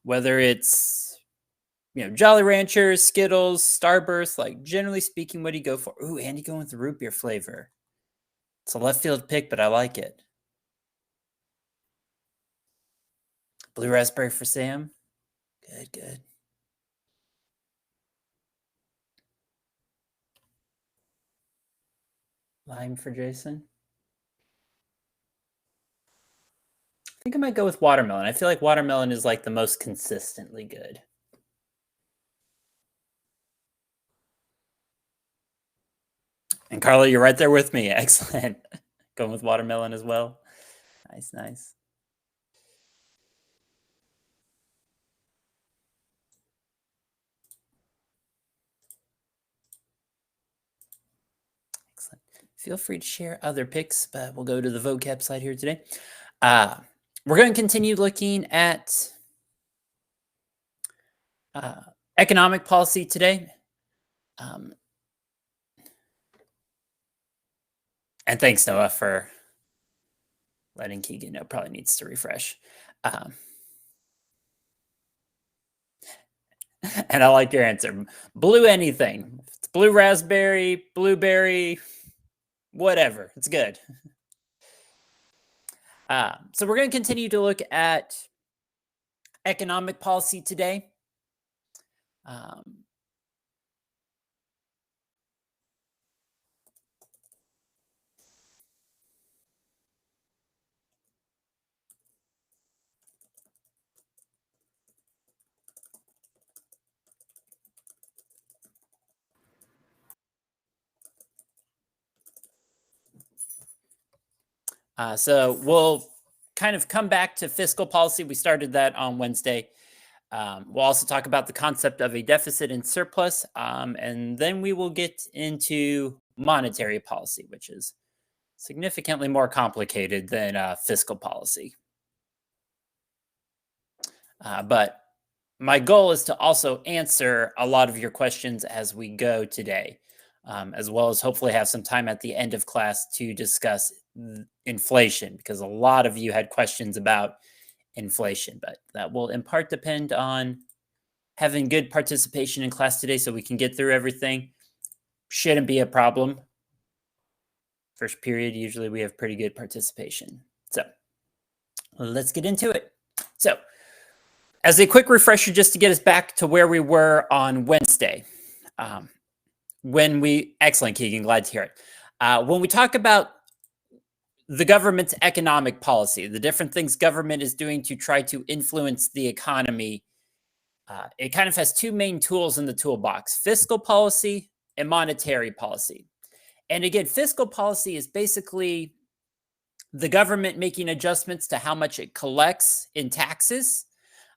Whether it's, Jolly Ranchers, Skittles, Starburst, like generally speaking, what do you go for? Ooh, Andy going with the root beer flavor. It's a left field pick, but I like it. Blue raspberry for Sam. Good, good. Lime for Jason. I think I might go with watermelon. I feel like watermelon is like the most consistently good. And Carla, you're right there with me. Excellent. Going with watermelon as well. Nice, nice. Excellent. Feel free to share other picks, but we'll go to the vocab side here today. We're going to continue looking at economic policy today. And thanks, Noah, for letting Keegan know. Probably needs to refresh. And I like your answer. Blue anything. If it's blue raspberry, blueberry, whatever. It's good. So we're going to continue to look at economic policy today. So we'll kind of come back to fiscal policy. We started that on Wednesday. We'll also talk about the concept of a deficit and surplus, and then we will get into monetary policy, which is significantly more complicated than fiscal policy. But my goal is to also answer a lot of your questions as we go today, as well as hopefully have some time at the end of class to discuss inflation, because a lot of you had questions about inflation, but that will in part depend on having good participation in class today so we can get through everything. Shouldn't be a problem. First period, usually we have pretty good participation. So let's get into it. So as a quick refresher, just to get us back to where we were on Wednesday, excellent, Keegan, glad to hear it. When we talk about the government's economic policy, the different things government is doing to try to influence the economy, it kind of has two main tools in the toolbox: fiscal policy and monetary policy. And again, fiscal policy is basically the government making adjustments to how much it collects in taxes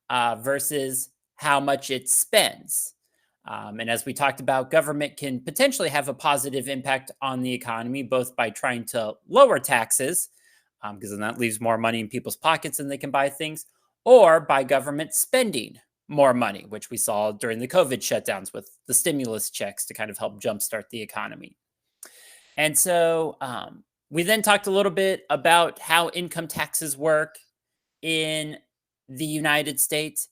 versus how much it spends. And as we talked about, government can potentially have a positive impact on the economy, both by trying to lower taxes, because then that leaves more money in people's pockets and they can buy things, or by government spending more money, which we saw during the COVID shutdowns with the stimulus checks to kind of help jumpstart the economy. And so we then talked a little bit about how income taxes work in the United States.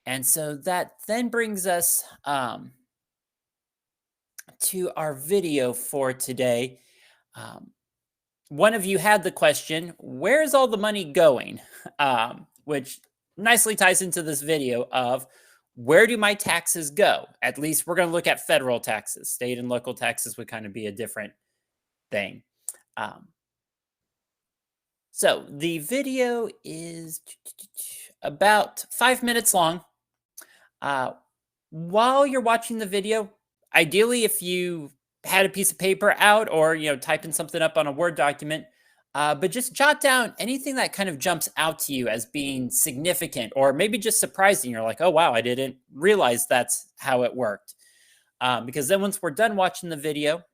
And so that then brings us to our video for today. One of you had the question, where is all the money going? Which nicely ties into this video of where do my taxes go? At least we're going to look at federal taxes. State and local taxes would kind of be a different thing. So the video is about 5 minutes long. While you're watching the video, ideally, if you had a piece of paper out or typing something up on a Word document, but just jot down anything that kind of jumps out to you as being significant or maybe just surprising. You're like, oh wow, I didn't realize that's how it worked. Because then once we're done watching the video,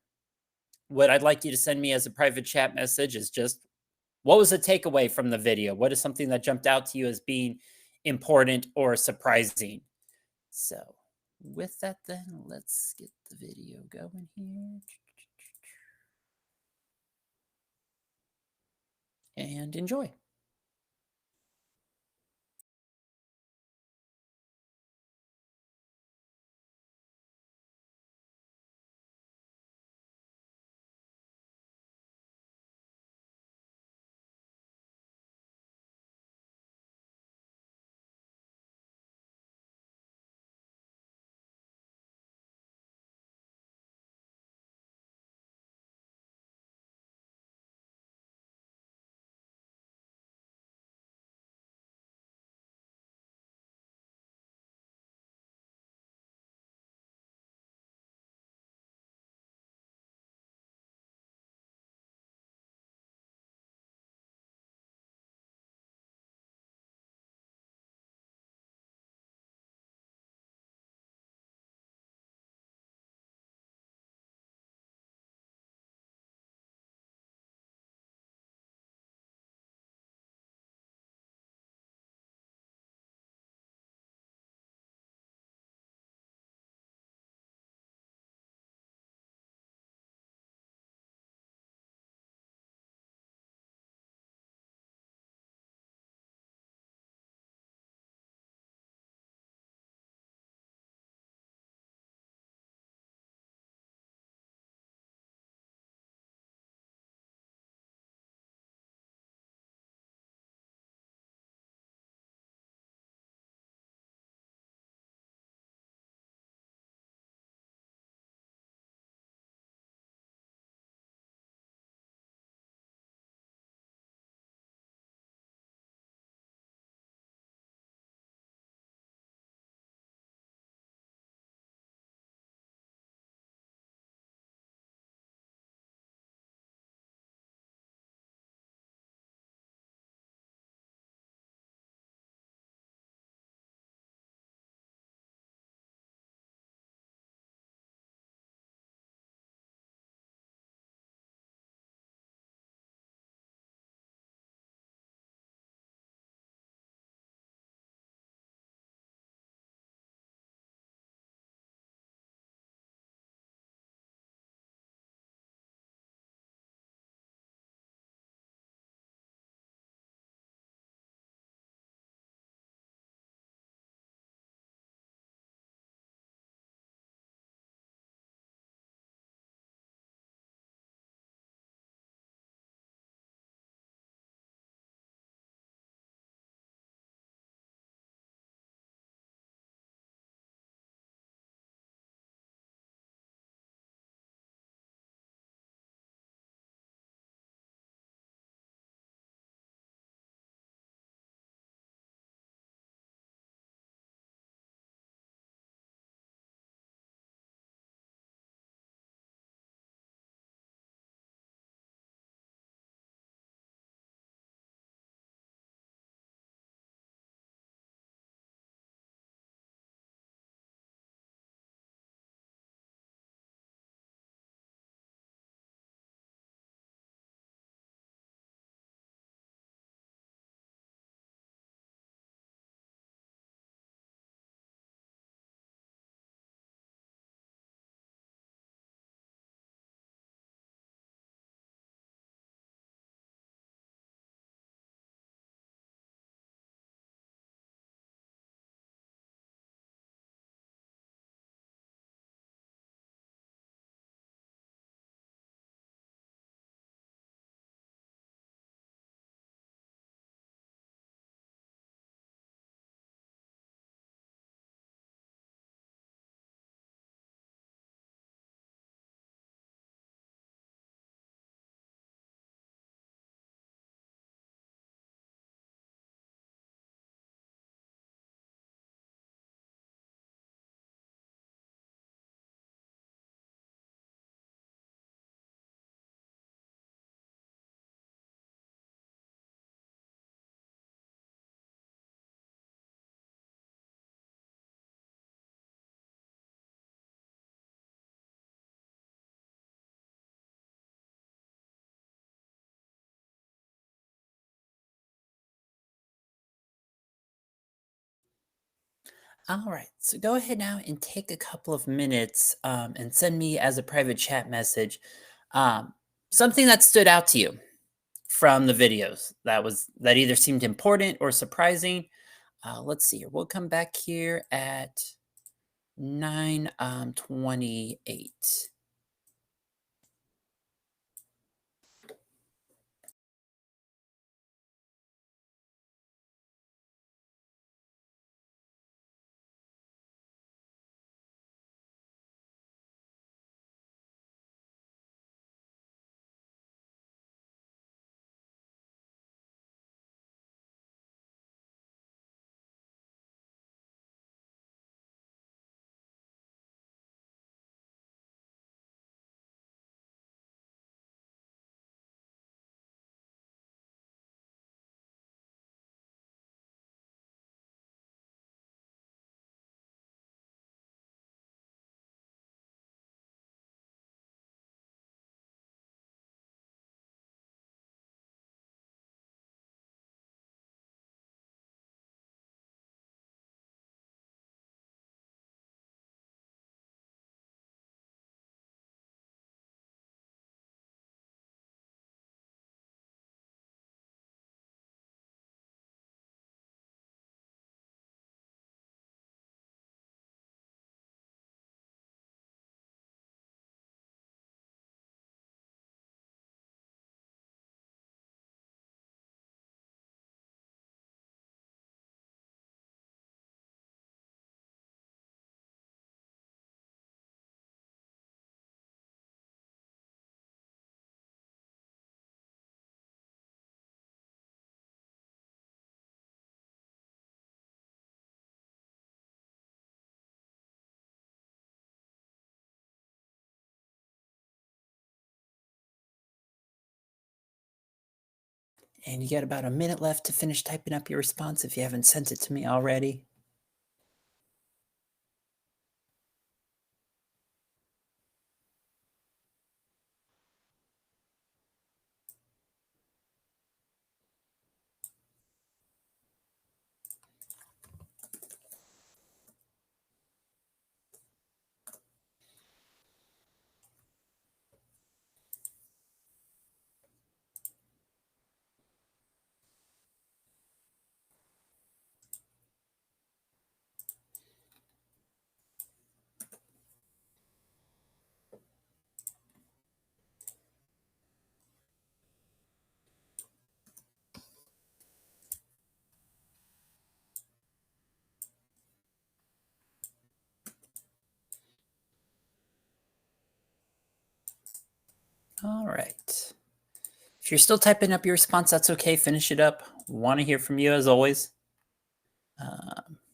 what I'd like you to send me as a private chat message is just, what was the takeaway from the video? What is something that jumped out to you as being important or surprising? So with that, then let's get the video going here. And enjoy. All right. So go ahead now and take a couple of minutes and send me as a private chat message um, something that stood out to you from the videos that either seemed important or surprising. Let's see here. We'll come back here at 9:28. And you got about a minute left to finish typing up your response if you haven't sent it to me already. All right. If you're still typing up your response, that's okay. Finish it up. Want to hear from you as always.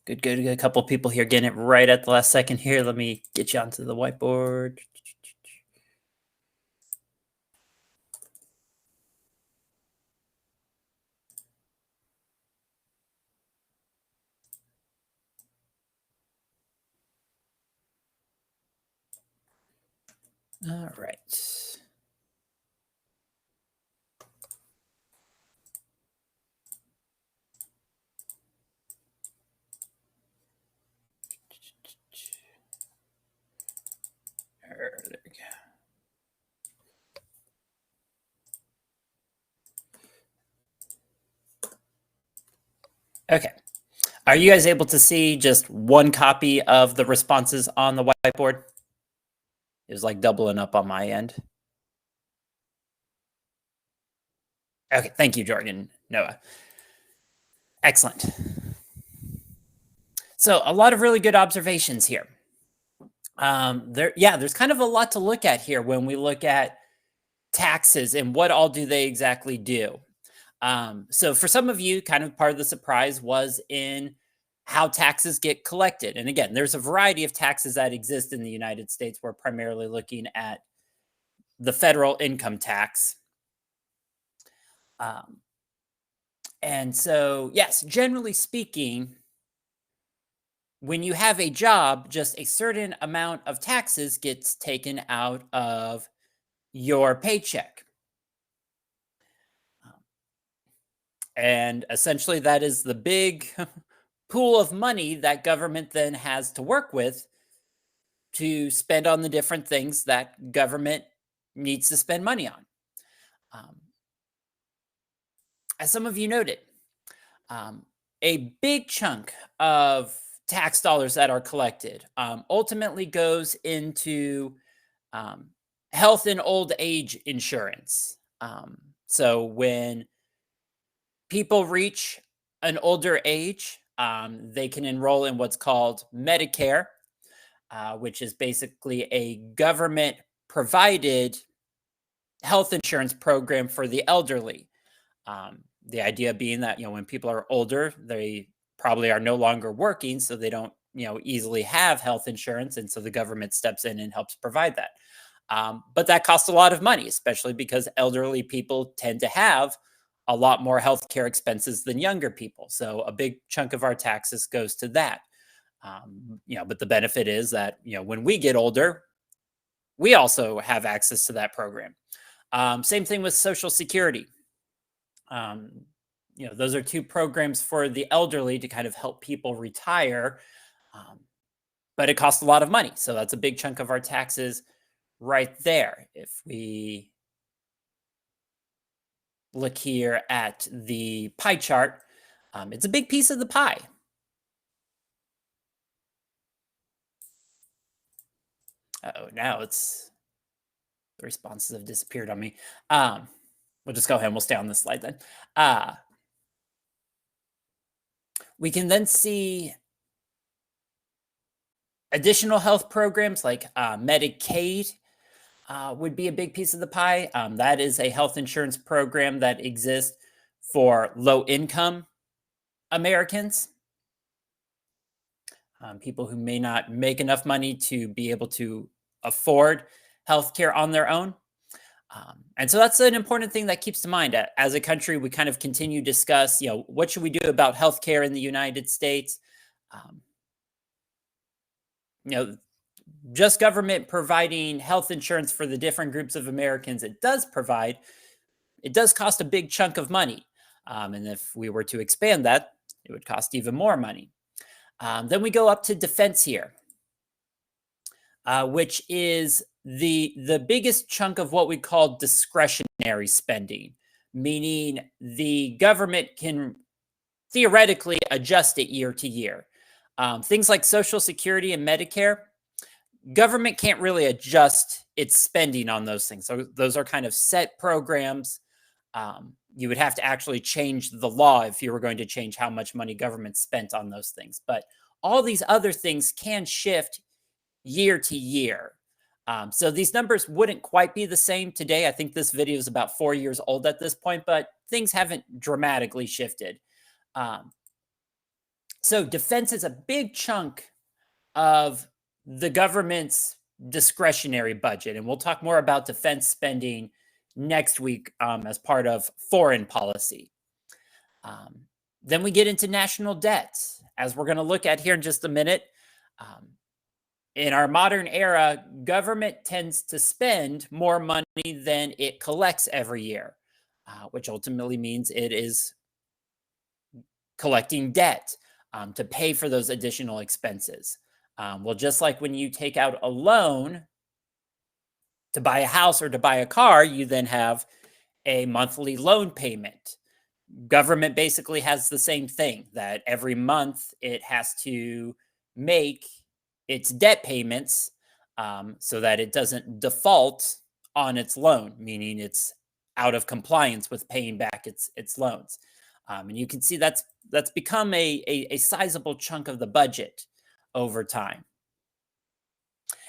Good, good. A couple people here getting it right at the last second here. Let me get you onto the whiteboard. All right. There we go. Okay. Are you guys able to see just one copy of the responses on the whiteboard? It was like doubling up on my end. Okay. Thank you, Jordan. Noah. Excellent. So a lot of really good observations here. There's kind of a lot to look at here when we look at taxes and what all do they exactly do. So for some of you, kind of part of the surprise was in how taxes get collected. And again, there's a variety of taxes that exist in the United States. We're primarily looking at the federal income tax. Um, and so, yes, generally speaking, when you have a job, just a certain amount of taxes gets taken out of your paycheck. And essentially, that is the big pool of money that government then has to work with to spend on the different things that government needs to spend money on. Um, as some of you noted, um, a big chunk of tax dollars that are collected ultimately goes into um, health and old age insurance. So when people reach an older age, they can enroll in what's called Medicare, which is basically a government provided health insurance program for the elderly. The idea being that, when people are older, they probably are no longer working, so they don't, easily have health insurance. And so the government steps in and helps provide that. But that costs a lot of money, especially because elderly people tend to have a lot more healthcare expenses than younger people. So a big chunk of our taxes goes to that. But the benefit is that, when we get older, we also have access to that program. Same thing with Social Security. Um, those are two programs for the elderly to kind of help people retire, um, but it costs a lot of money. So that's a big chunk of our taxes right there. If we look here at the pie chart, it's a big piece of the pie. Oh, now the responses have disappeared on me. We'll just go ahead and we'll stay on this slide then. We can then see additional health programs like Medicaid would be a big piece of the pie. That is a health insurance program that exists for low income Americans, people who may not make enough money to be able to afford healthcare on their own. And so that's an important thing that keeps to mind. As a country, we kind of continue to discuss, what should we do about healthcare in the United States? Um, you know, just government providing health insurance for the different groups of Americans it does provide, it does cost a big chunk of money. And if we were to expand that, it would cost even more money. Then we go up to defense here, which is the biggest chunk of what we call discretionary spending, meaning the government can theoretically adjust it year to year. Things like Social Security and Medicare, government can't really adjust its spending on those things. So those are kind of set programs. You would have to actually change the law if you were going to change how much money government spent on those things. But all these other things can shift year to year. So these numbers wouldn't quite be the same today. I think this video is about 4 years old at this point, but things haven't dramatically shifted. So defense is a big chunk of the government's discretionary budget. And we'll talk more about defense spending next week as part of foreign policy. Then we get into national debt, as we're going to look at here in just a minute. In our modern era, government tends to spend more money than it collects every year, which ultimately means it is collecting debt to pay for those additional expenses. Well, just like when you take out a loan to buy a house or to buy a car, you then have a monthly loan payment. Government basically has the same thing, that every month it has to make its debt payments so that it doesn't default on its loan, meaning it's out of compliance with paying back its loans. And you can see that's become a sizable chunk of the budget over time.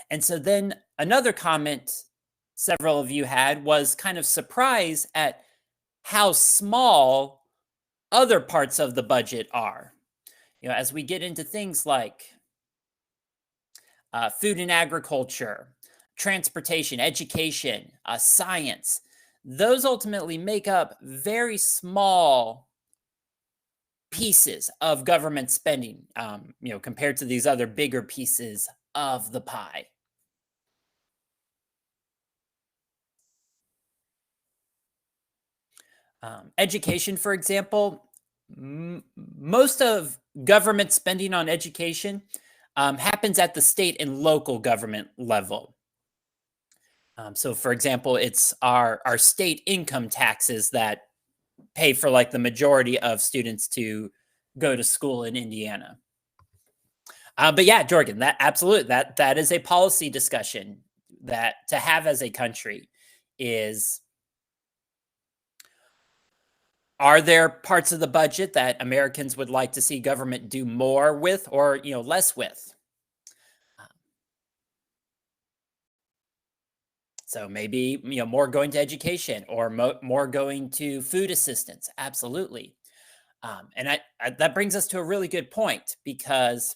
And so then another comment several of you had was kind of surprise at how small other parts of the budget are. As we get into things like food and agriculture, transportation, education, science, those ultimately make up very small pieces of government spending, compared to these other bigger pieces of the pie. Education, for example, most of government spending on education happens at the state and local government level. So, for example, it's our state income taxes that pay for like the majority of students to go to school in Indiana. But yeah, Jorgen, that is a policy discussion that to have as a country is, are there parts of the budget that Americans would like to see government do more with, or less with? So maybe more going to education, or more going to food assistance. Absolutely. And that brings us to a really good point, because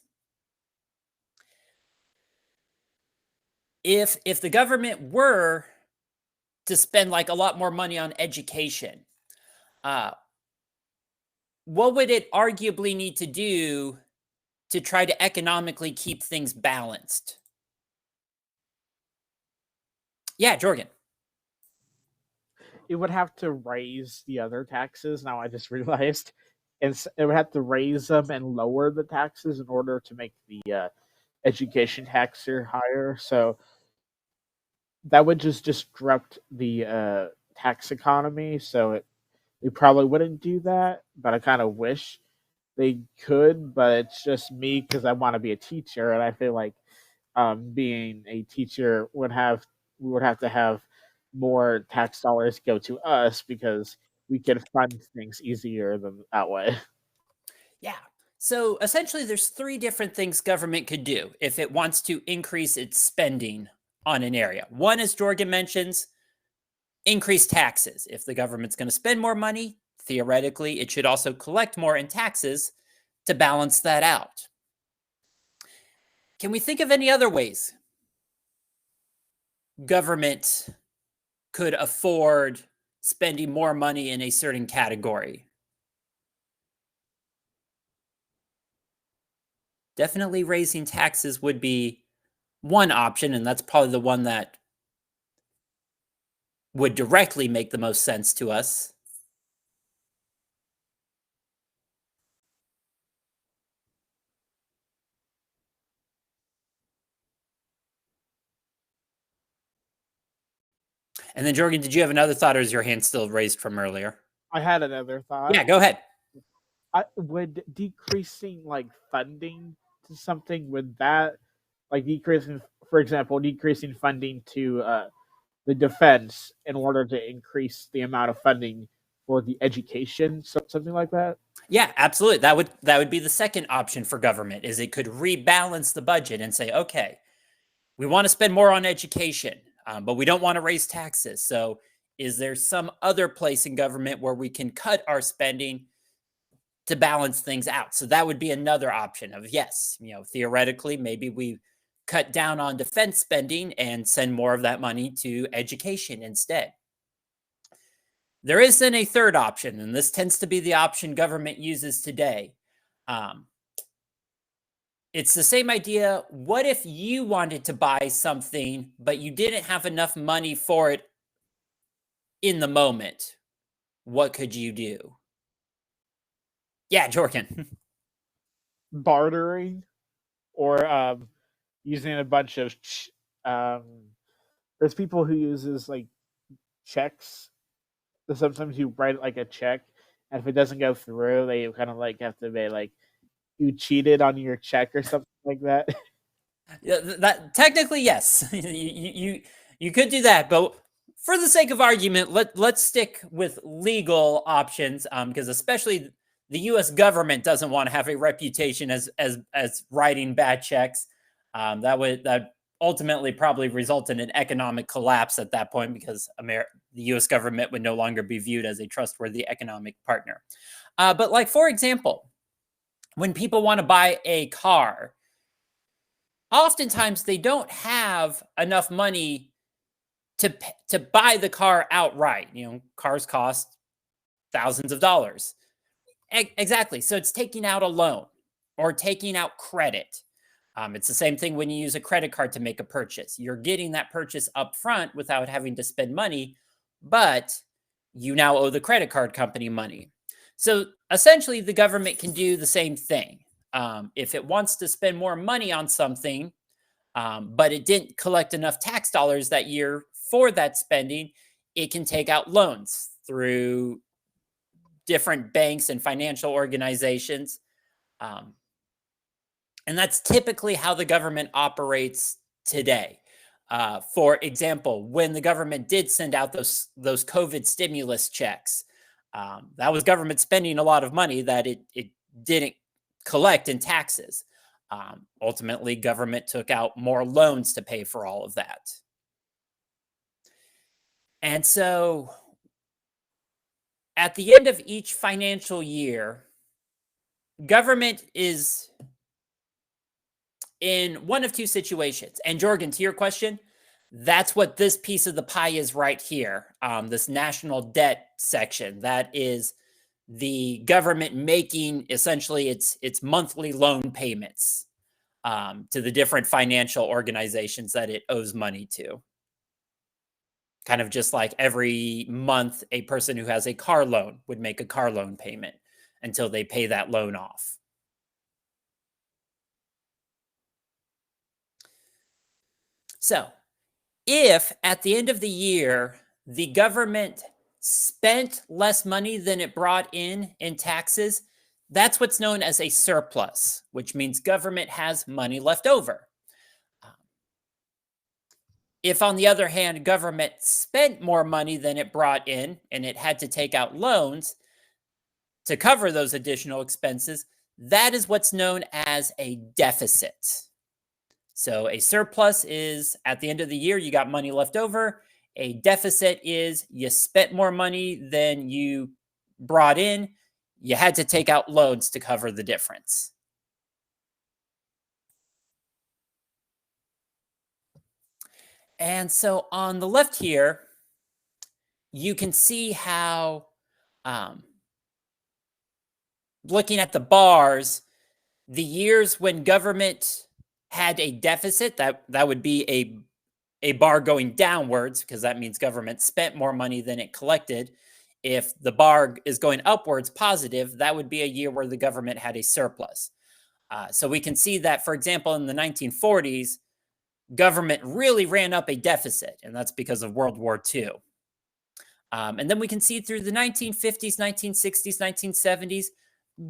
if the government were to spend like a lot more money on education, what would it arguably need to do to try to economically keep things balanced? Yeah, Jorgen. It would have to raise the other taxes. Now I just realized, it would have to raise them and lower the taxes in order to make the education tax here higher. So that would just disrupt the tax economy. So they probably wouldn't do that. But I kind of wish they could. But it's just me because I want to be a teacher, and I feel like being a teacher we would have to have more tax dollars go to us because we can fund things easier than that way. Yeah. So essentially, there's three different things government could do if it wants to increase its spending on an area. One, as Jorgen mentions, increase taxes. If the government's going to spend more money, theoretically, it should also collect more in taxes to balance that out. Can we think of any other ways government could afford spending more money in a certain category? Definitely raising taxes would be one option, and that's probably the one that would directly make the most sense to us. And then, Jorgen, did you have another thought, or is your hand still raised from earlier? I had another thought. Yeah, go ahead. Would decreasing like funding to something, would that like decreasing, for example, decreasing funding to the defense in order to increase the amount of funding for the education, something like that? Yeah, absolutely. That would be the second option for government, is it could rebalance the budget and say, okay, we want to spend more on education, but we don't want to raise taxes. So is there some other place in government where we can cut our spending to balance things out? So that would be another option of, yes, theoretically, maybe we cut down on defense spending and send more of that money to education instead. There is then a third option, and this tends to be the option government uses today. It's the same idea. What if you wanted to buy something, but you didn't have enough money for it in the moment? What could you do? Yeah, Jorgen. Bartering, or using a bunch of um, there's people who uses like checks. Sometimes you write like a check, and if it doesn't go through, they kind of like have to be like, you cheated on your check or something like that. Yeah, that technically, yes, you could do that, but for the sake of argument, let's stick with legal options, because especially the U.S. government doesn't want to have a reputation as writing bad checks. That ultimately probably result in an economic collapse at that point, because the U.S. government would no longer be viewed as a trustworthy economic partner. But like, for example, when people want to buy a car, oftentimes they don't have enough money to buy the car outright. Cars cost thousands of dollars. Exactly. So it's taking out a loan or taking out credit. It's the same thing when you use a credit card to make a purchase. You're getting that purchase up front without having to spend money, but you now owe the credit card company money. So essentially, the government can do the same thing. if it wants to spend more money on something, but it didn't collect enough tax dollars that year for that spending, it can take out loans through different banks and financial organizations. Um, and that's typically how the government operates today. For example, when the government did send out those COVID stimulus checks, that was government spending a lot of money that it didn't collect in taxes. Ultimately, government took out more loans to pay for all of that. And so at the end of each financial year, government is in one of two situations. And Jorgen, to your question, that's what this piece of the pie is right here. This national debt section, that is the government making essentially its monthly loan payments to the different financial organizations that it owes money to. Kind of just like every month, a person who has a car loan would make a car loan payment until they pay that loan off. So, if at the end of the year, the government spent less money than it brought in taxes, that's what's known as a surplus, which means government has money left over. If, on the other hand, government spent more money than it brought in and it had to take out loans to cover those additional expenses, that is what's known as a deficit. So a surplus is at the end of the year, you got money left over. A deficit is you spent more money than you brought in. You had to take out loans to cover the difference. And so on the left here, you can see how, looking at the bars, the years when government had a deficit, that would be a bar going downwards, because that means government spent more money than it collected. If the bar is going upwards, positive, that would be a year where the government had a surplus. So we can see that, for example, in the 1940s, government really ran up a deficit, and that's because of World War II. And then we can see through the 1950s, 1960s, 1970s,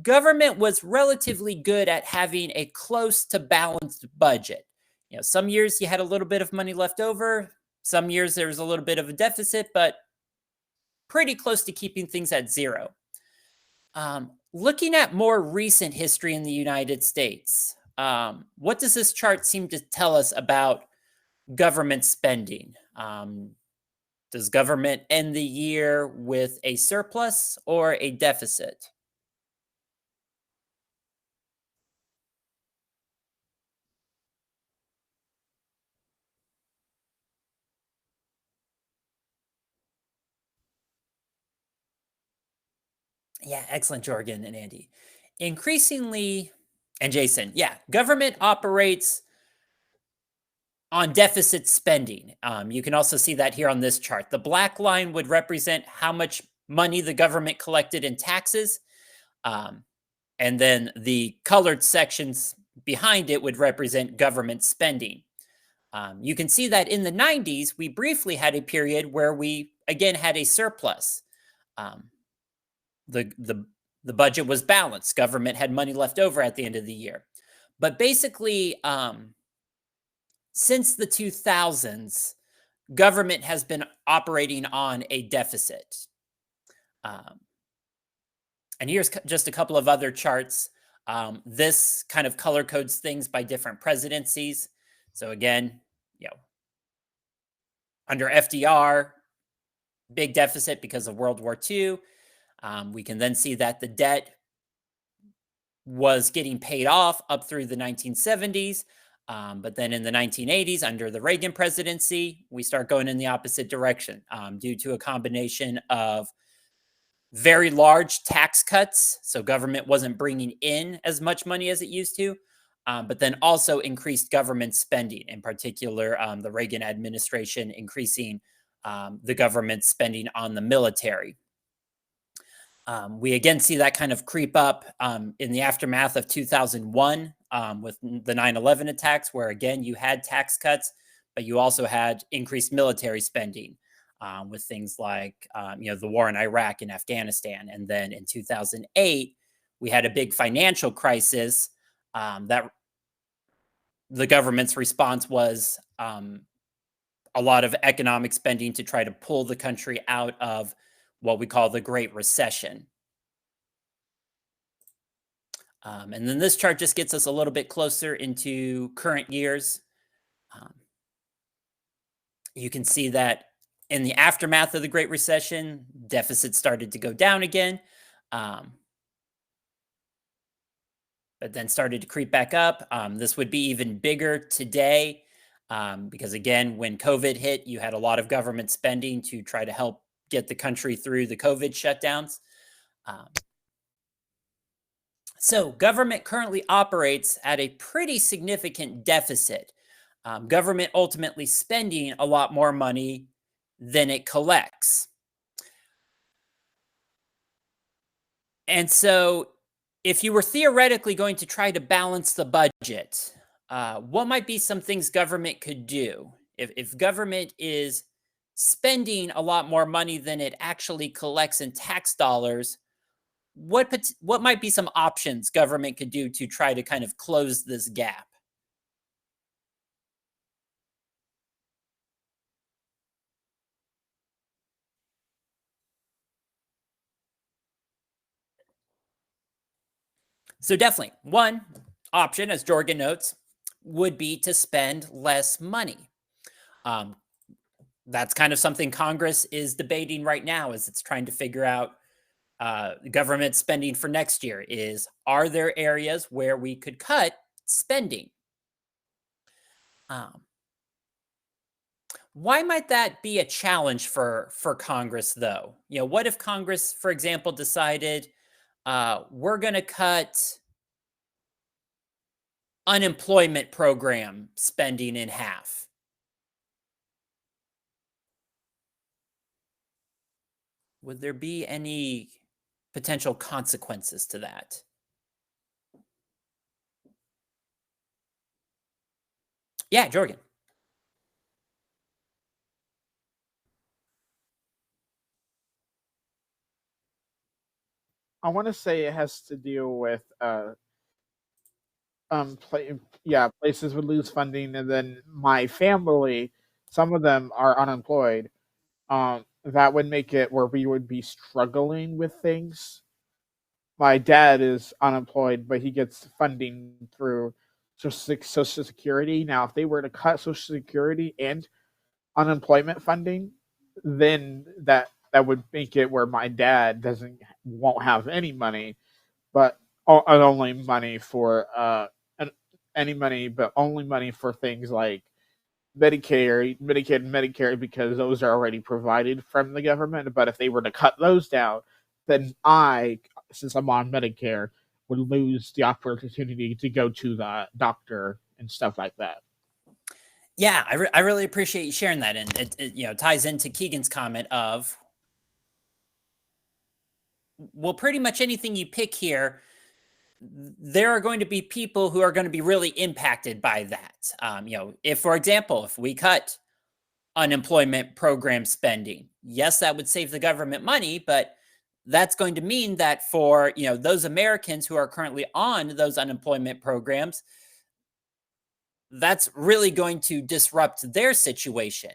government was relatively good at having a close to balanced budget. You know, some years you had a little bit of money left over, some years there was a little bit of a deficit, but pretty close to keeping things at zero. Looking at more recent history in the United States, what does this chart seem to tell us about government spending? Does government end the year with a surplus or a deficit? Yeah, excellent, Jorgen and Andy. Increasingly, and Jason, yeah, government operates on deficit spending. You can also see that here on this chart. The black line would represent how much money the government collected in taxes. And then the colored sections behind it would represent government spending. You can see that in the 90s, we briefly had a period where we, again, had a surplus. The budget was balanced. Government had money left over at the end of the year. But basically, since the 2000s, government has been operating on a deficit. And here's just a couple of other charts. This kind of color codes things by different presidencies. So again, you know, under FDR, big deficit because of World War II. We can then see that the debt was getting paid off up through the 1970s. But then in the 1980s, under the Reagan presidency, we start going in the opposite direction due to a combination of very large tax cuts. So government wasn't bringing in as much money as it used to, but then also increased government spending, in particular, the Reagan administration increasing the government spending on the military. We again see that kind of creep up in the aftermath of 2001 with the 9/11 attacks, where again you had tax cuts, but you also had increased military spending with things like the war in Iraq and Afghanistan. And then in 2008, we had a big financial crisis that the government's response was a lot of economic spending to try to pull the country out of what we call the Great Recession. And then this chart just gets us a little bit closer into current years. Um, you can see that in the aftermath of the Great Recession, deficits started to go down again, um, but then started to creep back up. This would be even bigger today because, again, when COVID hit, you had a lot of government spending to try to help get the country through the COVID shutdowns. Um, So, government currently operates at a pretty significant deficit. Government ultimately spending a lot more money than it collects. And so, if you were theoretically going to try to balance the budget, what might be some things government could do? If government is spending a lot more money than it actually collects in tax dollars, what might be some options government could do to try to kind of close this gap? So definitely one option, as Jorgen notes, would be to spend less money. Um, that's kind of something Congress is debating right now as it's trying to figure out government spending for next year. Are there areas where we could cut spending? Um, Why might that be a challenge for Congress, though? What if Congress, for example, decided we're going to cut unemployment program spending in half? Would there be any potential consequences to that? Yeah, Jorgen. I want to say it has to deal with yeah, places would lose funding, and then my family, some of them are unemployed. That would make it where we would be struggling with things. My dad is unemployed, but he gets funding through Social Security. Now, if they were to cut Social Security and unemployment funding, then that would make it where my dad doesn't won't have any money, but only money for any money, but only money for things like Medicaid, and Medicare, because those are already provided from the government. But if they were to cut those down, then since I'm on Medicare, would lose the opportunity to go to the doctor and stuff like that. Yeah, I really appreciate you sharing that, and it ties into Keegan's comment of, well, pretty much anything you pick here, there are going to be people who are going to be really impacted by that. If, for example, if we cut unemployment program spending, yes, that would save the government money, but that's going to mean that for those Americans who are currently on those unemployment programs, that's really going to disrupt their situation.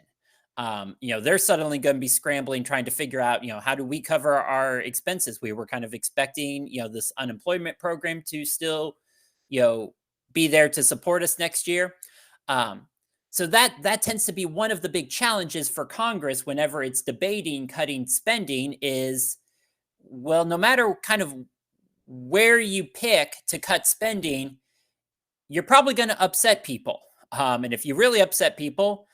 They're suddenly going to be scrambling, trying to figure out, how do we cover our expenses? We were kind of expecting, this unemployment program to still, be there to support us next year. So that tends to be one of the big challenges for Congress whenever it's debating cutting spending is, well, no matter kind of where you pick to cut spending, you're probably going to upset people. And if you really upset people,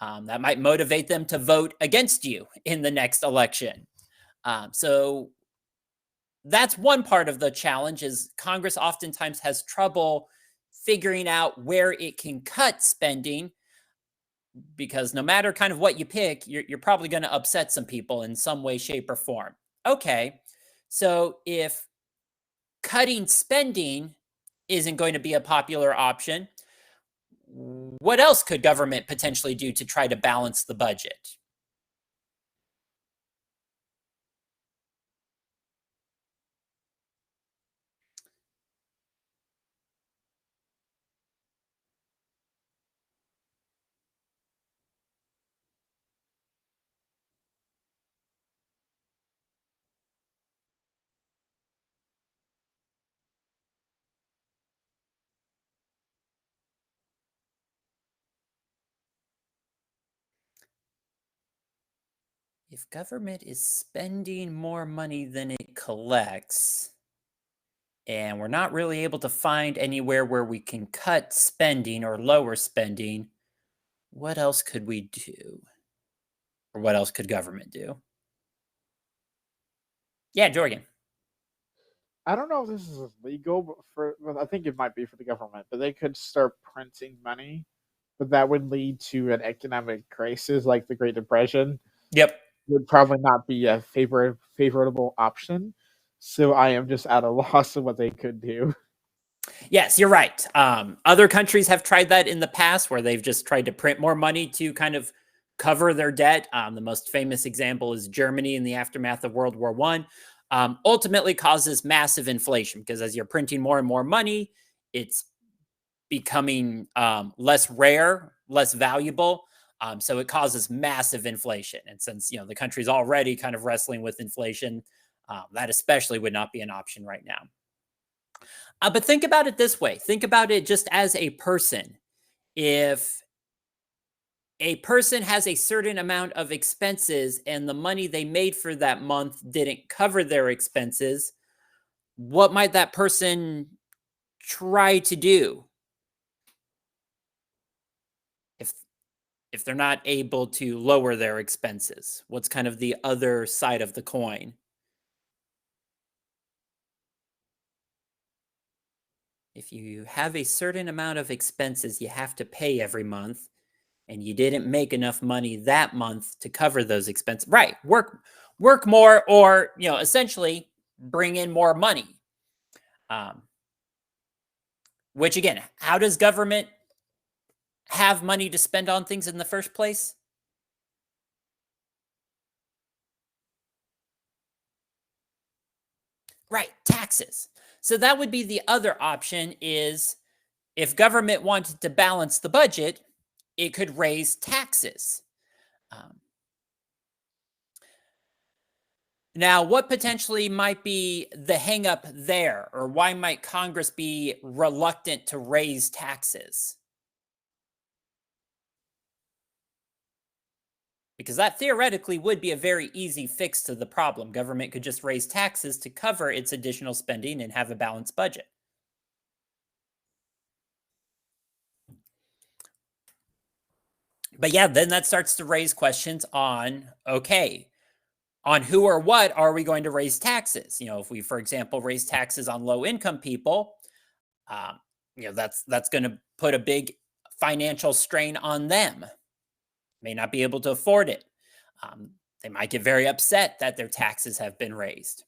that might motivate them to vote against you in the next election. So that's one part of the challenge is Congress oftentimes has trouble figuring out where it can cut spending because no matter kind of what you pick, you're probably going to upset some people in some way, shape, or form. Okay. So if cutting spending isn't going to be a popular option, what else could government potentially do to try to balance the budget? If government is spending more money than it collects, and we're not really able to find anywhere where we can cut spending or lower spending, what else could we do? Or what else could government do? Yeah, Jorgen. I don't know if this is legal, but I think it might be for the government. But they could start printing money, but that would lead to an economic crisis like the Great Depression. Yep. Would probably not be a favorable option. So I am just at a loss of what they could do. Yes, you're right. Other countries have tried that in the past where they've just tried to print more money to kind of cover their debt. The most famous example is Germany in the aftermath of World War One. Ultimately causes massive inflation because as you're printing more and more money, it's becoming less rare, less valuable. So it causes massive inflation. And since the country's already kind of wrestling with inflation, that especially would not be an option right now. But think about it this way. Think about it just as a person. If a person has a certain amount of expenses and the money they made for that month didn't cover their expenses, what might that person try to do if if they're not able to lower their expenses? What's kind of the other side of the coin? If you have a certain amount of expenses you have to pay every month and you didn't make enough money that month to cover those expenses, right? Work more, or essentially bring in more money. Um, which again, how does government have money to spend on things in the first place? Right, taxes. So that would be the other option is if government wanted to balance the budget, it could raise taxes. Um, Now, what potentially might be the hangup there, or why might Congress be reluctant to raise taxes? Because that theoretically would be a very easy fix to the problem. Government could just raise taxes to cover its additional spending and have a balanced budget. But yeah, then that starts to raise questions on okay, on who or what are we going to raise taxes? If we, for example, raise taxes on low income people, um, that's going to put a big financial strain on them. May not be able to afford it. Um, they might get very upset that their taxes have been raised.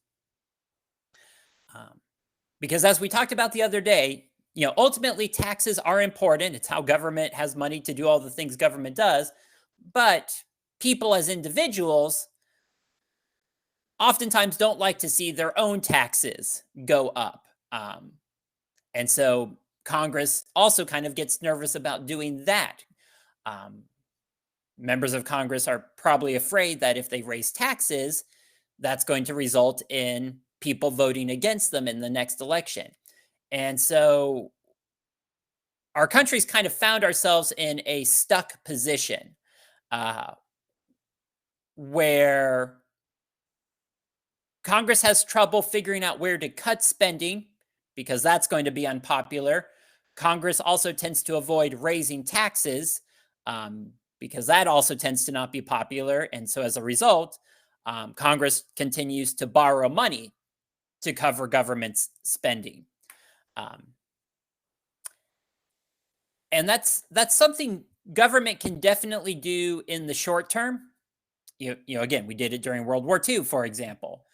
Because as we talked about the other day, ultimately taxes are important. It's how government has money to do all the things government does. But people as individuals oftentimes don't like to see their own taxes go up. And so Congress also kind of gets nervous about doing that. Members of Congress are probably afraid that if they raise taxes, that's going to result in people voting against them in the next election. And so our country's kind of found ourselves in a stuck position where Congress has trouble figuring out where to cut spending because that's going to be unpopular. Congress also tends to avoid raising taxes because that also tends to not be popular. And so as a result, Congress continues to borrow money to cover government's spending. And that's something government can definitely do in the short term. Again, we did it during World War II, for example.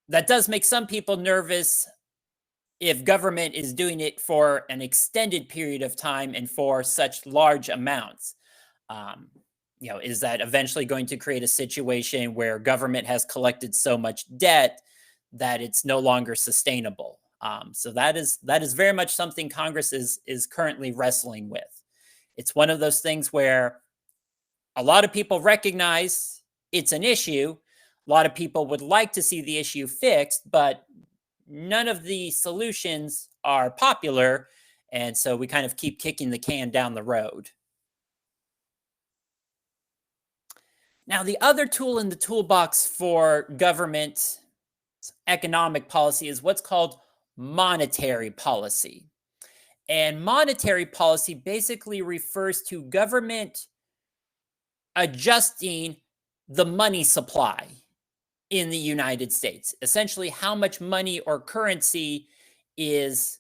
that does make some people nervous if government is doing it for an extended period of time and for such large amounts. Um, is that eventually going to create a situation where government has collected so much debt that it's no longer sustainable? So that is very much something Congress is currently wrestling with. It's one of those things where a lot of people recognize it's an issue. A lot of people would like to see the issue fixed, but none of the solutions are popular. And so we kind of keep kicking the can down the road. Now, the other tool in the toolbox for government economic policy is what's called monetary policy. And monetary policy basically refers to government adjusting the money supply in the United States. Essentially, how much money or currency is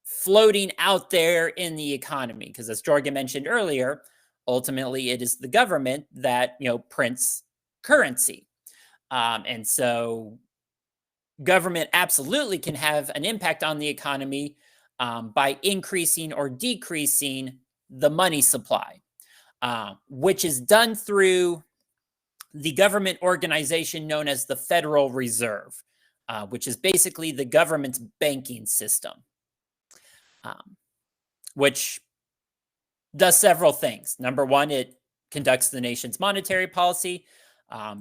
floating out there in the economy. Because as Jorgen mentioned earlier, ultimately it is the government that prints currency. And so government absolutely can have an impact on the economy by increasing or decreasing the money supply, which is done through the government organization known as the Federal Reserve, which is basically the government's banking system, which does several things. Number one, it conducts the nation's monetary policy.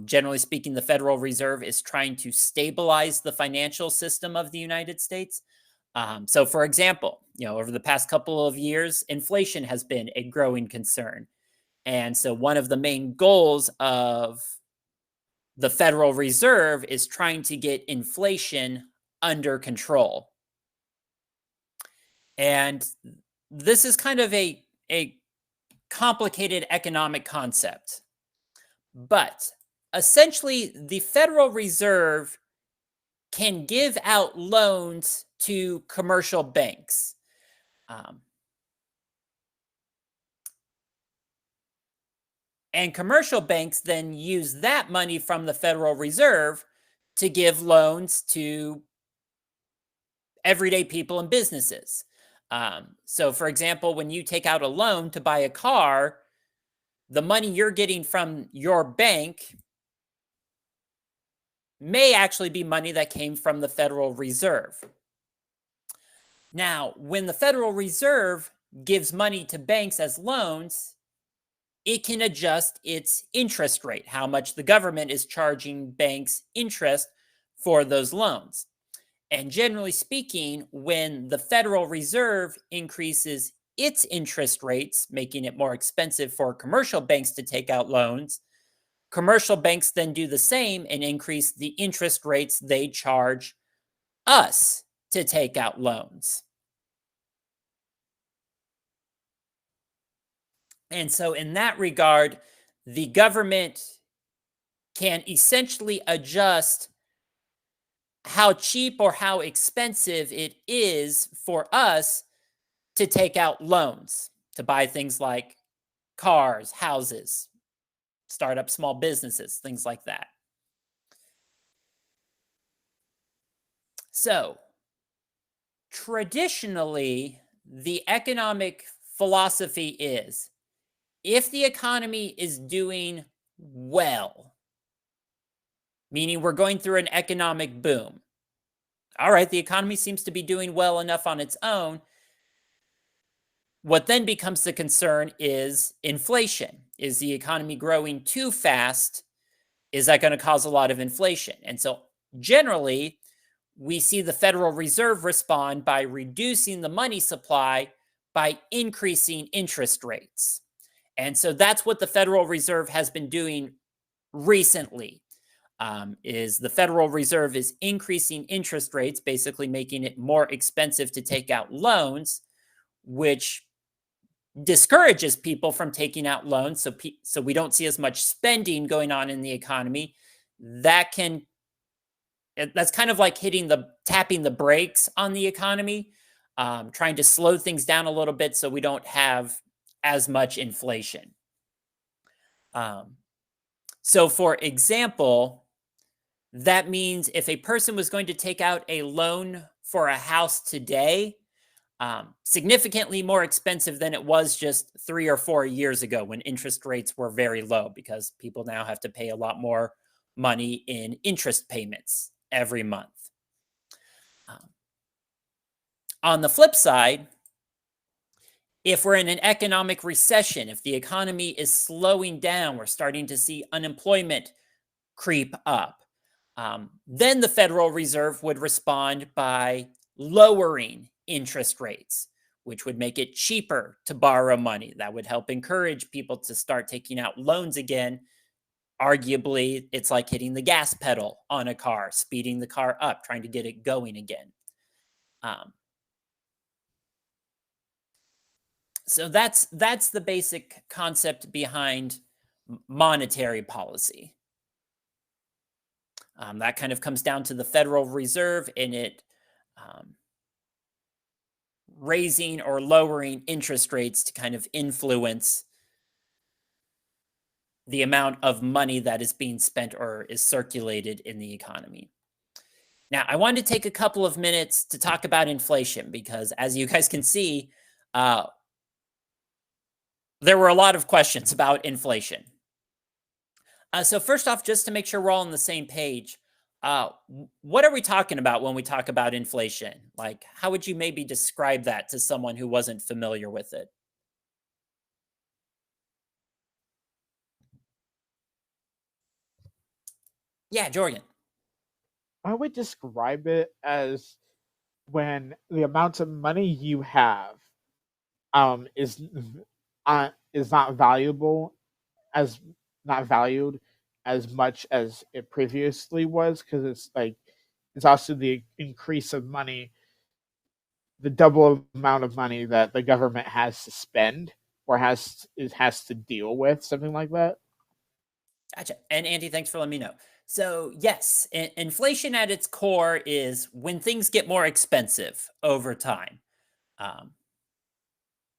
Generally speaking, the Federal Reserve is trying to stabilize the financial system of the United States. So, for example, over the past couple of years, inflation has been a growing concern. And so one of the main goals of the Federal Reserve is trying to get inflation under control. And this is kind of a complicated economic concept. But essentially, the Federal Reserve can give out loans to commercial banks. And commercial banks then use that money from the Federal Reserve to give loans to everyday people and businesses. So, for example, when you take out a loan to buy a car, the money you're getting from your bank may actually be money that came from the Federal Reserve. Now, when the Federal Reserve gives money to banks as loans, it can adjust its interest rate, how much the government is charging banks interest for those loans. And generally speaking, when the Federal Reserve increases its interest rates, making it more expensive for commercial banks to take out loans, commercial banks then do the same and increase the interest rates they charge us to take out loans. And so in that regard, the government can essentially adjust how cheap or how expensive it is for us to take out loans, to buy things like cars, houses, start up small businesses, things like that. So, traditionally, the economic philosophy is if the economy is doing well, meaning we're going through an economic boom, all right, the economy seems to be doing well enough on its own. What then becomes the concern is inflation. Is the economy growing too fast? Is that going to cause a lot of inflation? And so generally, we see the Federal Reserve respond by reducing the money supply by increasing interest rates. And so that's what the Federal Reserve has been doing recently. Is the Federal Reserve is increasing interest rates, basically making it more expensive to take out loans, which discourages people from taking out loans. So we don't see as much spending going on in the economy. That's kind of like tapping the brakes on the economy, trying to slow things down a little bit so we don't have as much inflation. So for example, That means if a person was going to take out a loan for a house today, significantly more expensive than it was just 3 or 4 years ago when interest rates were very low, because people now have to pay a lot more money in interest payments every month. On the flip side, if we're in an economic recession, if the economy is slowing down, we're starting to see unemployment creep up, then the Federal Reserve would respond by lowering interest rates, which would make it cheaper to borrow money. That would help encourage people to start taking out loans again. Arguably, it's like hitting the gas pedal on a car, speeding the car up, trying to get it going again. So that's the basic concept behind monetary policy. That kind of comes down to the Federal Reserve and it raising or lowering interest rates to kind of influence the amount of money that is being spent or is circulated in the economy. Now, I wanted to take a couple of minutes to talk about inflation because, as you guys can see, there were a lot of questions about inflation. So first off, just to make sure we're all on the same page, what are we talking about when we talk about inflation? Like, how would you maybe describe that to someone who wasn't familiar with it? Yeah, Jorgen. I would describe it as when the amount of money you have is not valuable as not valued as much as it previously was, because it's also the increase of money, the double amount of money that the government has to spend or has to deal with, something like that. Gotcha. And Andy, thanks for letting me know. So, yes, inflation at its core is when things get more expensive over time. Um,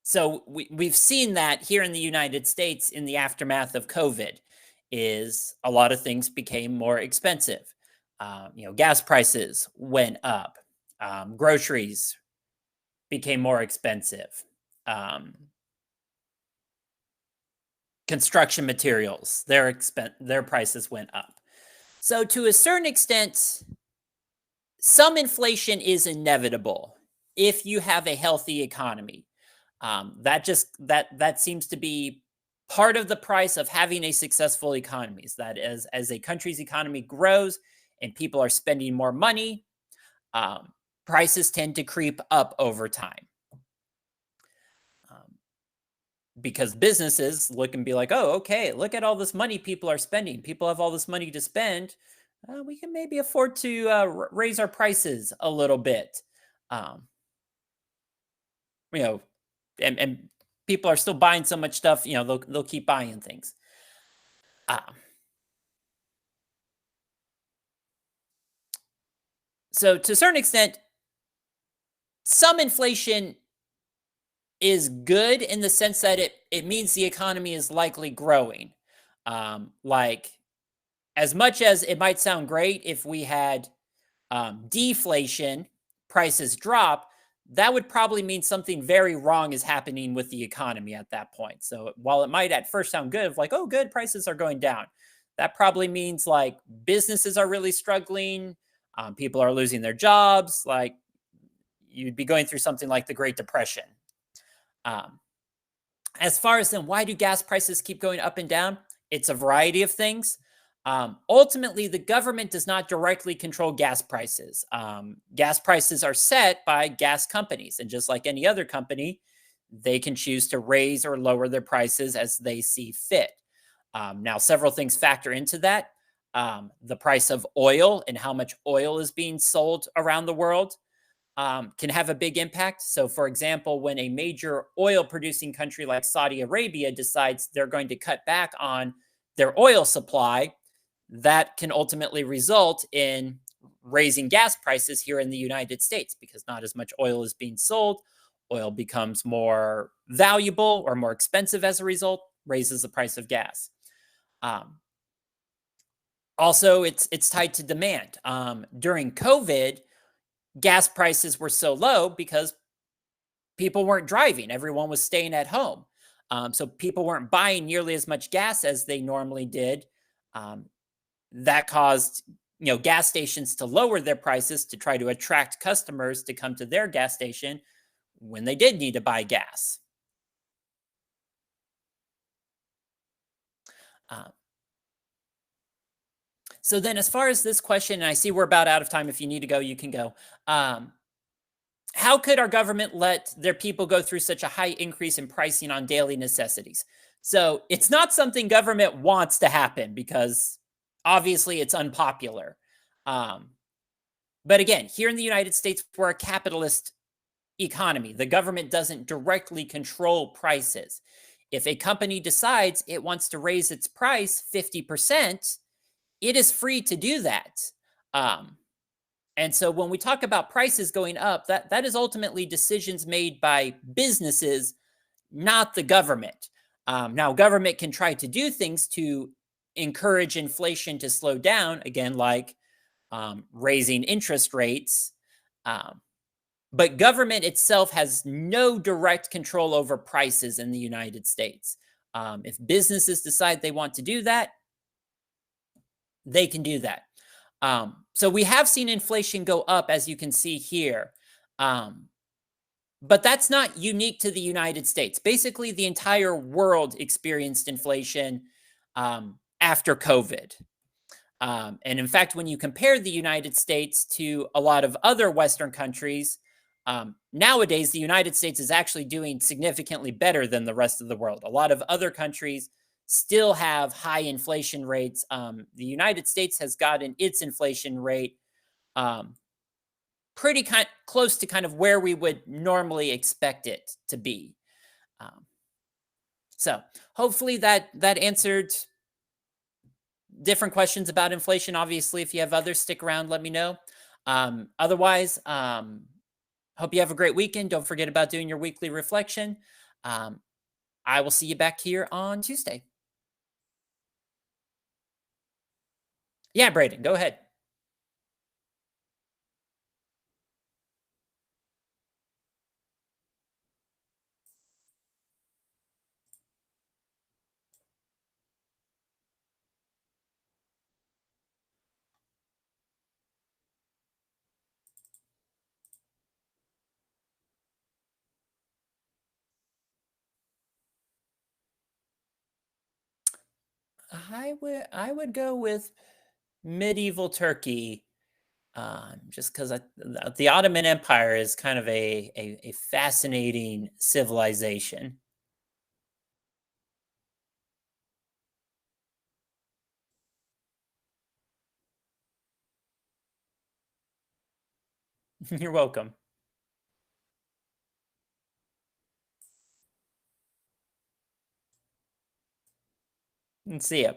so we've seen that here in the United States in the aftermath of COVID, is a lot of things became more expensive. Gas prices went up, groceries became more expensive. Construction materials, their prices went up. So to a certain extent, some inflation is inevitable if you have a healthy economy. That seems to be part of the price of having a successful economy. Is that as a country's economy grows and people are spending more money, prices tend to creep up over time. Because businesses look and be like, oh, okay, look at all this money people are spending. People have all this money to spend. We can maybe afford to raise our prices a little bit. Um, you know, and people are still buying so much stuff. They'll keep buying things. So to a certain extent, some inflation is good in the sense that it means the economy is likely growing. Like, as much as it might sound great if we had deflation, prices drop, that would probably mean something very wrong is happening with the economy at that point. So while it might at first sound good, like, oh, good, prices are going down, that probably means like businesses are really struggling, people are losing their jobs, like you'd be going through something like the Great Depression. As far as then, why do gas prices keep going up and down? It's a variety of things. Ultimately, the government does not directly control gas prices. Gas prices are set by gas companies, and just like any other company, they can choose to raise or lower their prices as they see fit. Now, several things factor into that. The price of oil and how much oil is being sold around the world can have a big impact. So, for example, when a major oil producing country like Saudi Arabia decides they're going to cut back on their oil supply, that can ultimately result in raising gas prices here in the United States because not as much oil is being sold. Oil becomes more valuable or more expensive as a result, raises the price of gas. Also, it's tied to demand. During COVID, gas prices were so low because people weren't driving; everyone was staying at home. So people weren't buying nearly as much gas as they normally did. Um, that caused gas stations to lower their prices to try to attract customers to come to their gas station when they did need to buy gas. Uh, so then, as far as this question, and I see we're about out of time. If you need to go, you can go. Um, how could our government let their people go through such a high increase in pricing on daily necessities? So it's not something government wants to happen because obviously it's unpopular. Um, but again, here in the United States, we're a capitalist economy. The government doesn't directly control prices. If a company decides it wants to raise its price 50%, it is free to do that. Um, and so when we talk about prices going up, that is ultimately decisions made by businesses, not the government. Now, government can try to do things to encourage inflation to slow down, again, like raising interest rates. Um, but government itself has no direct control over prices in the United States. If businesses decide they want to do that, they can do that. So we have seen inflation go up, as you can see here. Um, but that's not unique to the United States. Basically, the entire world experienced inflation after COVID. And in fact, when you compare the United States to a lot of other Western countries, nowadays the United States is actually doing significantly better than the rest of the world. A lot of other countries still have high inflation rates. The United States has gotten its inflation rate um, pretty close to kind of where we would normally expect it to be. Um, so hopefully that answered different questions about inflation. Obviously, if you have others, stick around, let me know. Otherwise, hope you have a great weekend. Don't forget about doing your weekly reflection. Um, I will see you back here on Tuesday. Yeah, Braden, go ahead. I would go with medieval Turkey, just because the Ottoman Empire is kind of a fascinating civilization. You're welcome. And see ya.